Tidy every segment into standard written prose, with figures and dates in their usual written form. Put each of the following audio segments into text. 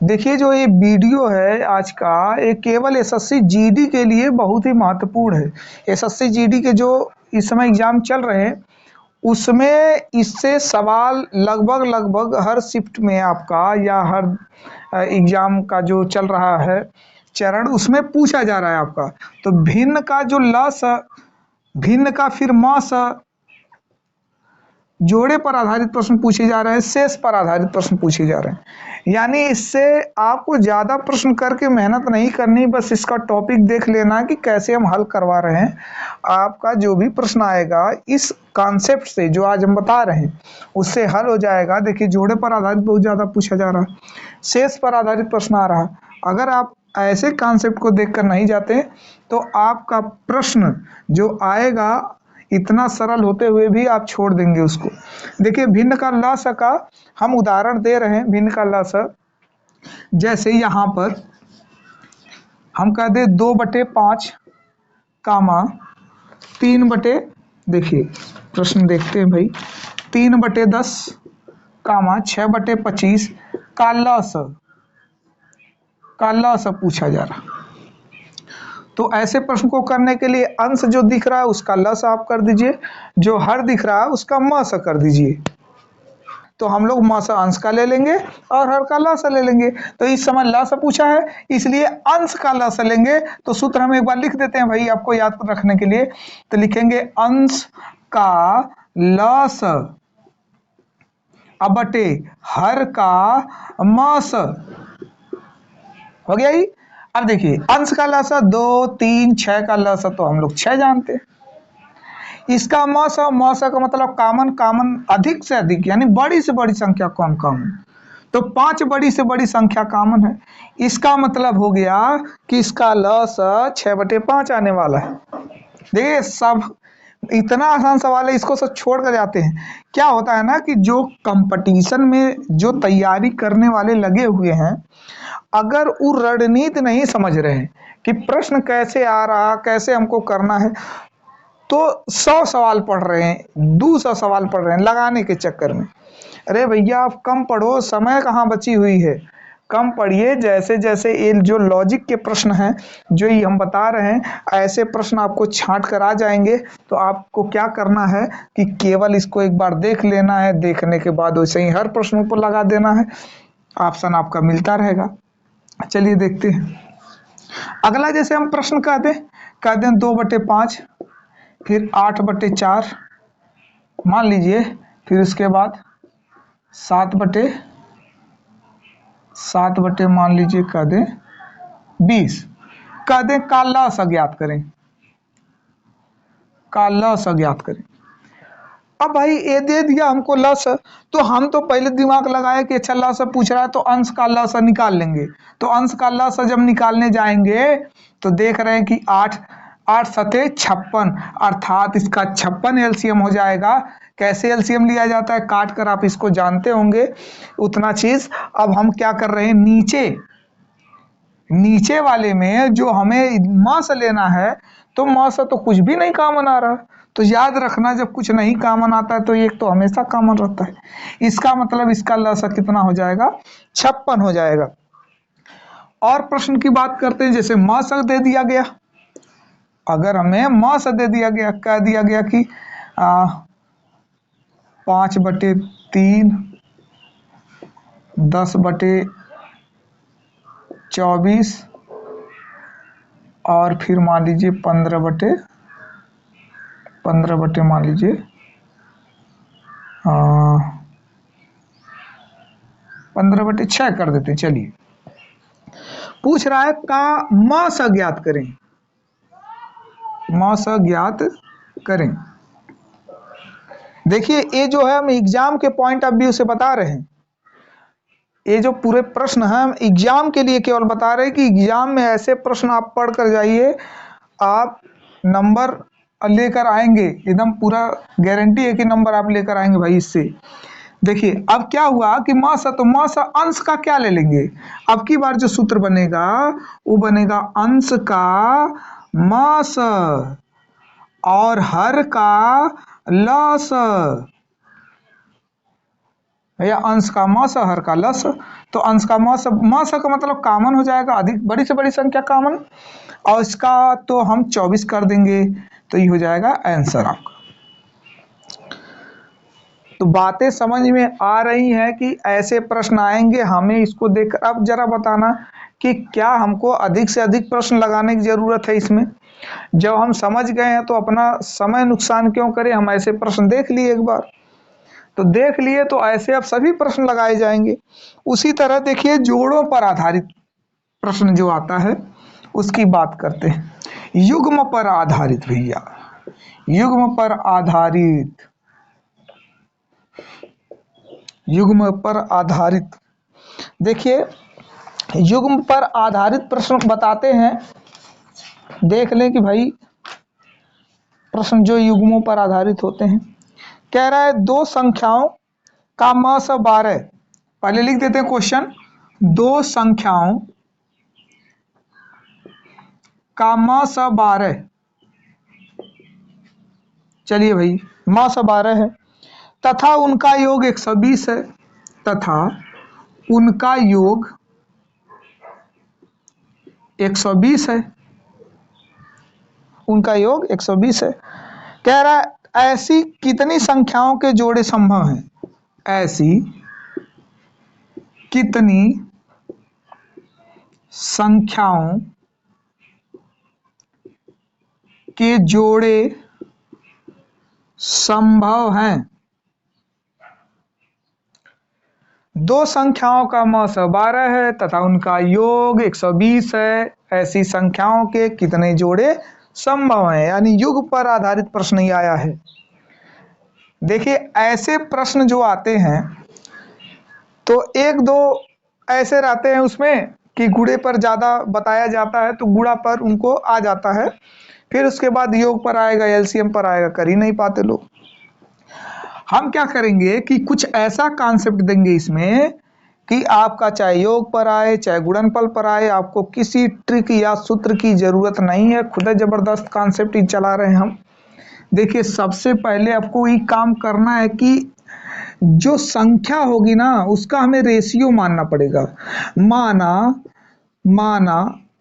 देखिए जो ये वीडियो है आज का, ये केवल एसएससी जीडी के लिए बहुत ही महत्वपूर्ण है। एसएससी जीडी के जो इस समय एग्जाम चल रहे हैं उसमें इससे सवाल लगभग लगभग हर शिफ्ट में आपका या हर एग्जाम का जो चल रहा है चरण उसमें पूछा जा रहा है आपका। तो भिन्न का जो लस, भिन्न का फिर मस, जोड़े पर आधारित प्रश्न पूछे जा रहे हैं, शेष पर आधारित प्रश्न पूछे जा रहे हैं। यानी इससे आपको ज़्यादा प्रश्न करके मेहनत नहीं करनी, बस इसका टॉपिक देख लेना कि कैसे हम हल करवा रहे हैं। आपका जो भी प्रश्न आएगा इस कॉन्सेप्ट से जो आज हम बता रहे हैं उससे हल हो जाएगा। देखिए जोड़े पर आधारित बहुत ज़्यादा पूछा जा रहा है, शेष पर आधारित प्रश्न आ रहा है। अगर आप ऐसे कॉन्सेप्ट को देखकर नहीं जाते तो आपका प्रश्न जो आएगा इतना सरल होते हुए भी आप छोड़ देंगे उसको। देखिए भिन्न का लस का हम उदाहरण दे रहे हैं। भिन्न का लस जैसे यहाँ पर हम कह दे 2/5 कामा 3/, देखिए प्रश्न देखते हैं भाई, 3/10 कामा 6/25 का लस पूछा जा रहा। तो ऐसे प्रश्न को करने के लिए अंश जो दिख रहा है उसका लस आप कर दीजिए, जो हर दिख रहा है उसका मस कर दीजिए। तो हम लोग मस अंश का ले लेंगे और हर का लस ले लेंगे। तो इस समय लस पूछा है इसलिए अंश का लस लेंगे। तो सूत्र हम एक बार लिख देते हैं भाई आपको याद रखने के लिए। तो लिखेंगे अंश का लस अब बटे हर का मस। हो गया ही। अब देखिए अंश का लसा 2, 3, 6 का लसा तो हम लोग 6 जानते हैं। इसका मौसा का मतलब कामन अधिक से अधिक, यानी बड़ी से बड़ी संख्या कौन कॉमन। तो 5 बड़ी से बड़ी संख्या कॉमन है। इसका मतलब हो गया कि इसका लसा 6/5 आने वाला है। देखिए सब इतना आसान सवाल है, इसको सब छोड़ कर जाते हैं। क्या होता है ना कि जो कंपटीशन में जो तैयारी करने वाले लगे हुए हैं, अगर वो रणनीति नहीं समझ रहे हैं कि प्रश्न कैसे आ रहा, कैसे हमको करना है, तो 100 सवाल पढ़ रहे हैं, 200 सवाल पढ़ रहे हैं लगाने के चक्कर में। अरे भैया आप कम पढ़ो, समय कहाँ बची हुई है, कम पढ़िए। जैसे जैसे ये जो लॉजिक के प्रश्न हैं जो ये हम बता रहे हैं, ऐसे प्रश्न आपको छांट कर आ जाएंगे। तो आपको क्या करना है कि केवल इसको एक बार देख लेना है, देखने के बाद वैसे ही हर प्रश्न पर लगा देना है, ऑप्शन आपका मिलता रहेगा। चलिए देखते हैं अगला। जैसे हम प्रश्न कह दें 2/5 फिर 8/4 मान लीजिए, फिर उसके बाद 7/7 मान लीजिए कह दें 20, कह दें का लस अज्ञात करें, का लस अज्ञात करें। अब भाई ये दे दिया हमको लस, तो हम तो पहले दिमाग लगाए कि अच्छा लस पूछ रहा है तो अंश का लस निकाल लेंगे। तो अंश का लस जब निकालने जाएंगे तो देख रहे हैं कि 8 7 56, अर्थात इसका 56 एलसीएम हो जाएगा। कैसे एलसीएम लिया जाता है काट कर, आप इसको जानते होंगे उतना चीज। अब हम क्या कर रहे हैं, नीचे वाले में जो हमें मस लेना है, तो मस तो कुछ भी नहीं कॉमन आ रहा। तो याद रखना जब कुछ नहीं कॉमन आता है तो एक तो हमेशा कॉमन रहता है। इसका मतलब इसका लसा कितना हो जाएगा, 56 हो जाएगा। और प्रश्न की बात करते हैं, जैसे मस दे दिया गया, अगर हमें मस दे दिया गया, कह दिया गया कि 5/3 10/24 और फिर मान लीजिए 15/15 मान लीजिए 15/6 कर देते हैं। चलिए पूछ रहा है का मस ज्ञात करें, मस ज्ञात करें। देखिए ये जो है हम एग्जाम के पॉइंट ऑफ व्यू से बता रहे हैं, ये जो पूरे प्रश्न हैं हम एग्जाम के लिए केवल बता रहे हैं कि एग्जाम में ऐसे प्रश्न आप पढ़ कर जाइए, आप नंबर लेकर आएंगे, एकदम पूरा गारंटी है कि नंबर आप लेकर आएंगे भाई इससे। देखिए अब क्या हुआ कि मस, तो मस अंश का क्या ले लेंगे, अब की बार जो सूत्र बनेगा वो बनेगा अंश का मस और हर का लस। भैया अंश का म स, हर का लस। तो अंश का म स का मतलब कॉमन हो जाएगा, अधिक बड़ी से बड़ी संख्या कॉमन, और इसका तो हम 24 कर देंगे, तो ये हो जाएगा आंसर आपका। तो बातें समझ में आ रही हैं कि ऐसे प्रश्न आएंगे, हमें इसको देखकर अब जरा बताना कि क्या हमको अधिक से अधिक प्रश्न लगाने की जरूरत है इसमें। जब हम समझ गए हैं तो अपना समय नुकसान क्यों करें, हम ऐसे प्रश्न देख लिए एक बार, तो देख लिए तो ऐसे अब सभी प्रश्न लगाए जाएंगे। उसी तरह देखिए जोड़ों पर आधारित प्रश्न जो आता है उसकी बात करते हैं। युग्म पर आधारित भैया, युग्म पर आधारित, युग्म पर आधारित। देखिए युग्म पर आधारित प्रश्न बताते हैं, देख लें कि भाई प्रश्न जो युग्मों पर आधारित होते हैं। कह रहा है दो संख्याओं का म स 12, पहले लिख देते हैं क्वेश्चन, दो संख्याओं का म स 12, चलिए भाई म स 12 है, तथा उनका योग 120 है, तथा उनका योग 120 है, उनका योग 120 है। कह रहा है ऐसी कितनी संख्याओं के जोड़े संभव हैं, ऐसी कितनी संख्याओं के जोड़े संभव हैं। दो संख्याओं का म स 12 है तथा उनका योग 120 है, ऐसी संख्याओं के कितने जोड़े संभव हैं, यानी युग पर आधारित प्रश्न ही आया है। देखिए ऐसे प्रश्न जो आते हैं तो एक दो ऐसे रहते हैं उसमें कि गुणे पर ज्यादा बताया जाता है, तो गुणा पर उनको आ जाता है, फिर उसके बाद योग पर आएगा, एलसीएम पर आएगा, कर ही नहीं पाते लोग। हम क्या करेंगे कि कुछ ऐसा कॉन्सेप्ट देंगे इसमें कि आपका चाहे योग पर आए चाहे गुणनफल पर आए, आपको किसी ट्रिक या सूत्र की जरूरत नहीं है, खुद जबरदस्त कॉन्सेप्ट ही चला रहे हैं हम। देखिए सबसे पहले आपको ये काम करना है कि जो संख्या होगी ना उसका हमें रेशियो मानना पड़ेगा। माना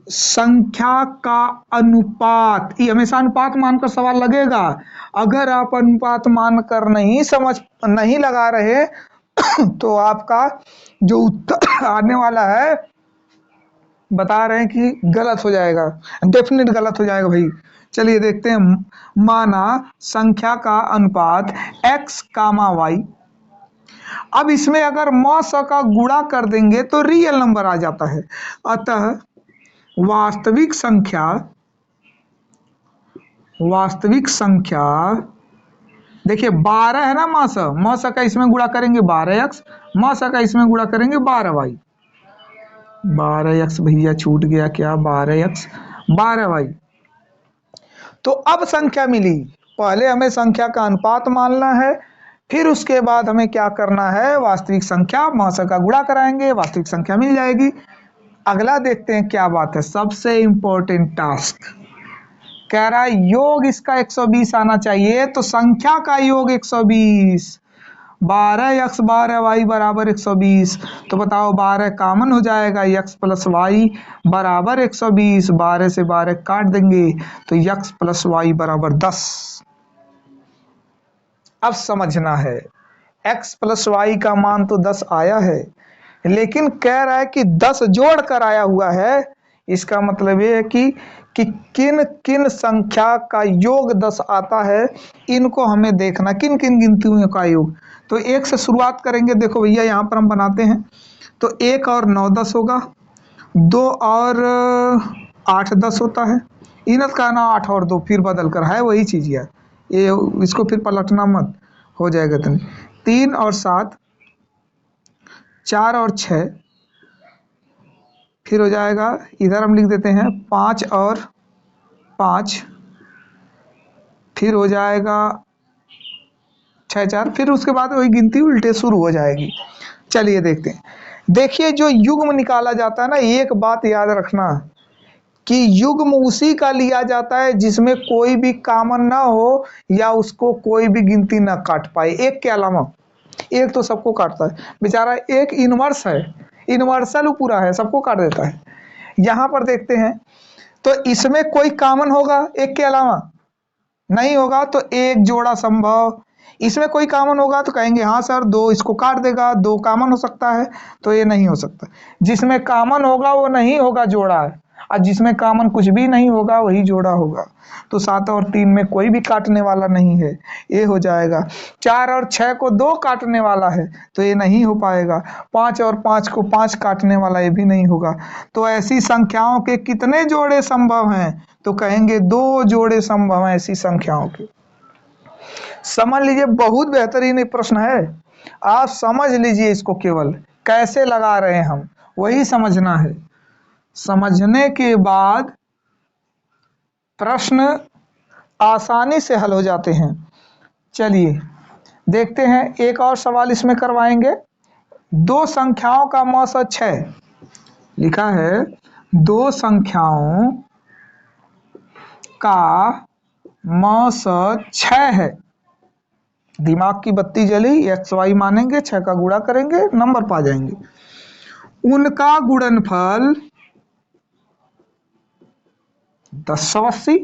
संख्या का अनुपात, ये हमेशा अनुपात मानकर सवाल लगेगा। अगर आप अनुपात मानकर नहीं लगा रहे तो आपका जो उत्तर आने वाला है बता रहे हैं कि गलत हो जाएगा, डेफिनेट गलत हो जाएगा भाई। चलिए देखते हैं, माना संख्या का अनुपात x, y। अब इसमें अगर म स का गुणा कर देंगे तो रियल नंबर आ जाता है, अतः वास्तविक संख्या देखिए 12 है ना, म स का इसमें गुणा करेंगे 12x, म स का इसमें गुणा करेंगे 12y, 12x भैया छूट गया क्या, 12x 12y। तो अब संख्या मिली, पहले हमें संख्या का अनुपात मानना है, फिर उसके बाद हमें क्या करना है, वास्तविक संख्या म स का गुणा कराएंगे, वास्तविक संख्या मिल जाएगी। अगला देखते हैं क्या बात है, सबसे इंपॉर्टेंट टास्क। कह रहा है योग इसका 120 आना चाहिए, तो संख्या का योग 120, 12x 12y बराबर 120। तो बताओ 12 कॉमन हो जाएगा, x प्लस वाई बराबर 120, 12 से 12 काट देंगे तो x प्लस वाई बराबर 10। अब समझना है, x प्लस वाई का मान तो 10 आया है, लेकिन कह रहा है कि 10 जोड़ कर आया हुआ है। इसका मतलब ये है कि किन किन संख्या का योग 10 आता है, इनको हमें देखना, किन किन गिनतियों का योग। तो 1 से शुरुआत करेंगे, देखो भैया यहाँ पर हम बनाते हैं, तो 1 और 9 10 होगा, 2 और 8 10 होता है, इनत का ना 8 और 2 फिर बदल कर है वही चीज है, ये इसको फिर पलटना मत, हो जाएगा। 3 और 7, 4 और 6, फिर हो जाएगा, इधर हम लिख देते हैं 5 और 5, फिर हो जाएगा 6 4, फिर उसके बाद वही गिनती उल्टे शुरू हो जाएगी। चलिए देखते हैं, देखिए जो युग्म निकाला जाता है ना, एक बात याद रखना कि युग्म उसी का लिया जाता है जिसमें कोई भी कॉमन ना हो या उसको कोई भी गिनती ना काट पाए, एक के अलावा। एक तो सबको काटता है बेचारा, एक इनवर्स है, इनवर्सल पूरा है, सबको काट देता है। यहाँ पर देखते हैं तो इसमें कोई कॉमन होगा एक के अलावा? नहीं होगा, तो एक जोड़ा संभव। इसमें कोई कॉमन होगा तो कहेंगे हाँ सर दो इसको काट देगा, दो कॉमन हो सकता है, तो ये नहीं हो सकता। जिसमें कॉमन होगा वो नहीं होगा जोड़ा है, और जिसमें कॉमन कुछ भी नहीं होगा वही जोड़ा होगा। तो 7 और 3 में कोई भी काटने वाला नहीं है, ये हो जाएगा। 4 और 6 को 2 काटने वाला है तो ये नहीं हो पाएगा। 5 और 5 को 5 काटने वाला, ये भी नहीं होगा। तो ऐसी संख्याओं के कितने जोड़े संभव हैं? तो कहेंगे 2 जोड़े संभव हैं ऐसी संख्याओं के। समझ लीजिए, बहुत बेहतरीन प्रश्न है, आप समझ लीजिए इसको, केवल कैसे लगा रहे हैं हम वही समझना है। समझने के बाद प्रश्न आसानी से हल हो जाते हैं। चलिए देखते हैं, एक और सवाल इसमें करवाएंगे। 2 संख्याओं का औसत 6 लिखा है, 2 संख्याओं का औसत 6 है। दिमाग की बत्ती जली, एक्स वाई मानेंगे, 6 का गुणा करेंगे, नंबर पा जाएंगे। उनका गुणनफल 1080।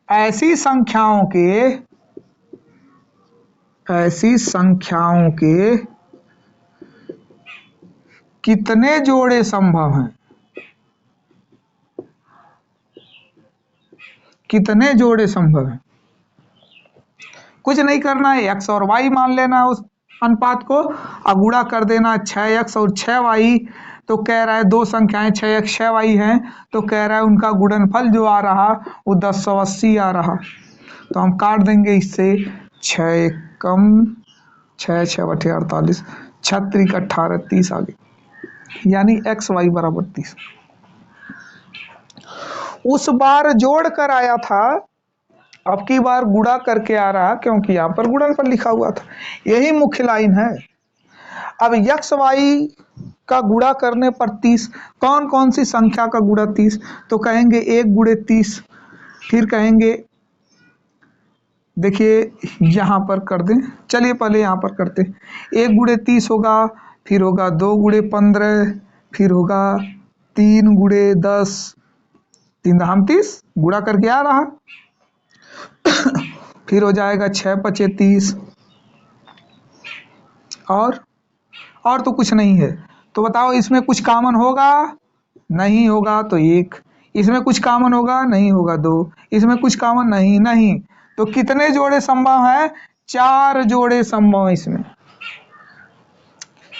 ऐसी संख्याओं के कितने जोड़े संभव हैं? कितने जोड़े संभव हैं? कुछ नहीं करना है, एक्स और वाई मान लेना उस अनुपात को, और गुणा कर देना 6x और 6y। तो कह रहा है 2 संख्याएं 6x 6y हैं, तो कह रहा है उनका गुणनफल जो आ रहा वो 1080 आ रहा। तो हम काट देंगे इससे, 6 कम 6 6 बटे 48, 36 18 30 आ गई, यानी एक्स वाई बराबर 30। उस बार जोड़ कर आया था, अब की बार गुणा करके आ रहा, क्योंकि यहाँ पर गुणनफल लिखा हुआ था। यही मुख्य लाइन है। अब एक्स वाई का गुणा करने पर 30, कौन कौन सी संख्या का गुणा 30? तो कहेंगे 1 गुणे 30, फिर कहेंगे, देखिए यहाँ पर कर दें, चलिए पहले यहाँ पर करते, 1 गुणे 30 होगा, फिर होगा 2 गुणे 15, फिर होगा 3 गुणे 10, 3 दाम 30 गुणा करके आ रहा, फिर हो जाएगा 6 पचे 30, और तो कुछ नहीं है। तो बताओ इसमें कुछ कॉमन होगा? नहीं होगा, तो 1। इसमें कुछ कॉमन होगा? नहीं होगा, 2। इसमें कुछ कॉमन नहीं। तो कितने जोड़े संभव हैं? 4 जोड़े संभव हैं इसमें।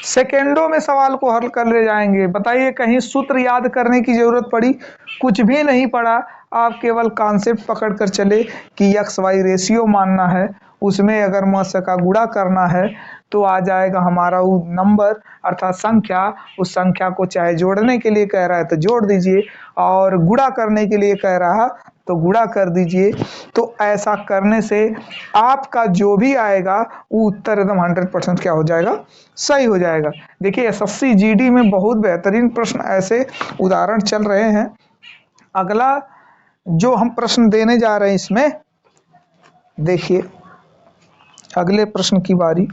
सेकेंडों में सवाल को हल कर ले जाएंगे। बताइए कहीं सूत्र याद करने की जरूरत पड़ी? कुछ भी नहीं पड़ा, आप केवल कॉन्सेप्ट पकड़ कर चले कि एक्स वाई रेशियो मानना है, उसमें अगर मौसा का गुणा करना है तो आ जाएगा हमारा वो नंबर अर्थात संख्या। उस संख्या को चाहे जोड़ने के लिए कह रहा है तो जोड़ दीजिए, और गुणा करने के लिए कह रहा तो गुणा कर दीजिए। तो ऐसा करने से आपका जो भी आएगा वो उत्तर एकदम 100% क्या हो जाएगा? सही हो जाएगा। देखिए एसएससी जीडी में बहुत बेहतरीन प्रश्न ऐसे उदाहरण चल रहे हैं। अगला जो हम प्रश्न देने जा रहे हैं इसमें देखिए, अगले प्रश्न की बारी।